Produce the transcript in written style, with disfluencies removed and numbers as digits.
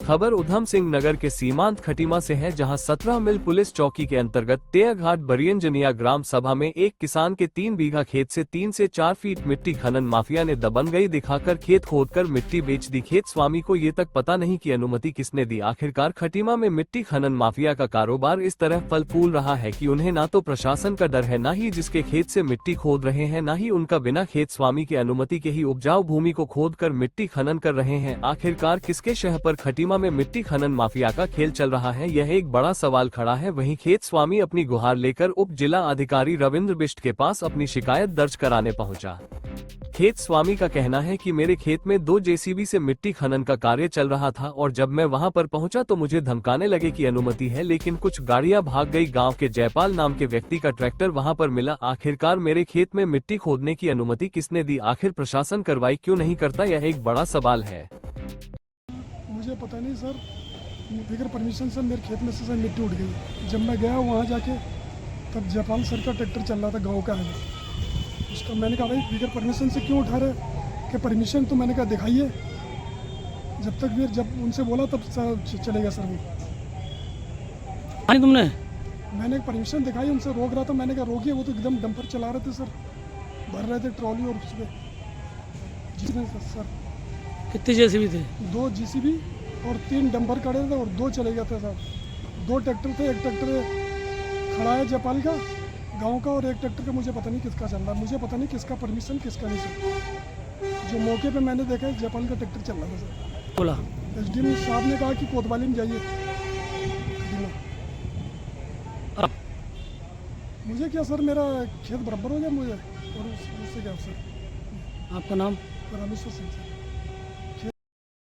खबर उधम सिंह नगर के सीमांत खटीमा से है, जहां 17 मील पुलिस चौकी के अंतर्गत तेयाघाट बरियंजनिया ग्राम सभा में एक किसान के 3 बीघा खेत से 3 से 4 फीट मिट्टी खनन माफिया ने दबंगई दिखाकर खेत खोदकर मिट्टी बेच दी। खेत स्वामी को ये तक पता नहीं कि अनुमति किसने दी। आखिरकार खटीमा में मिट्टी खनन माफिया का कारोबार इस तरह फल फूल रहा है कि उन्हें ना तो प्रशासन का डर है, न ही जिसके खेत से मिट्टी खोद रहे हैं, न ही उनका बिना खेत स्वामी की अनुमति के ही उपजाऊ भूमि को खोदकर मिट्टी खनन कर रहे हैं। आखिरकार किसके शह पर खटीमा में मिट्टी खनन माफिया का खेल चल रहा है, यह एक बड़ा सवाल खड़ा है। वहीं खेत स्वामी अपनी गुहार लेकर उप जिला अधिकारी रविंद्र बिष्ट के पास अपनी शिकायत दर्ज कराने पहुंचा। खेत स्वामी का कहना है कि मेरे खेत में 2 जेसीबी से मिट्टी खनन का कार्य चल रहा था और जब मैं वहां पर पहुंचा तो मुझे धमकाने लगे कि अनुमति है, लेकिन कुछ गाड़ियां भाग गई। गांव के जयपाल नाम के व्यक्ति का ट्रैक्टर वहां पर मिला। आखिरकार मेरे खेत में मिट्टी खोदने की अनुमति किसने दी? आखिर प्रशासन कार्रवाई क्यों नहीं करता, यह एक बड़ा सवाल है। मुझे पता नहीं सर, बगैर परमिशन से मेरे खेत में से मिट्टी उठ गई। जब मैं गया वहाँ जाके तब जयपाल सर का ट्रैक्टर चल रहा था, गाँव का है उसका। मैंने कहा भाई बगैर परमिशन से क्यों उठा रहे कि परमिशन तो मैंने कहा दिखाइए। जब तक फिर जब उनसे बोला तब चलेगा सर वो। तुमने मैंने परमिशन दिखाई, उनसे रोक रहा था, मैंने कहा रोकिए। वो तो एकदम डंपर चला रहे थे सर, भर रहे थे ट्रॉली और उस पर जिसमें सर। कितने जेसीबी थे? 2 जेसीबी और 3 डंपर खड़े थे और 2 चले गए थे सर। 2 ट्रैक्टर थे, एक ट्रैक्टर खड़ा है जयपाल का गांव का और एक ट्रैक्टर का मुझे पता नहीं किसका चल रहा है। मुझे पता नहीं किसका परमिशन किसका नहीं सर। जो मौके पे मैंने देखा जयपाल का ट्रैक्टर चल रहा था सर। बोला एसडीएम साहब ने कहा कि कोतवाली में जाइए। मुझे क्या सर, मेरा खेत बराबर हो गया मुझे और उससे क्या सर। आपका नाम? रामेश्वर सिंह सर।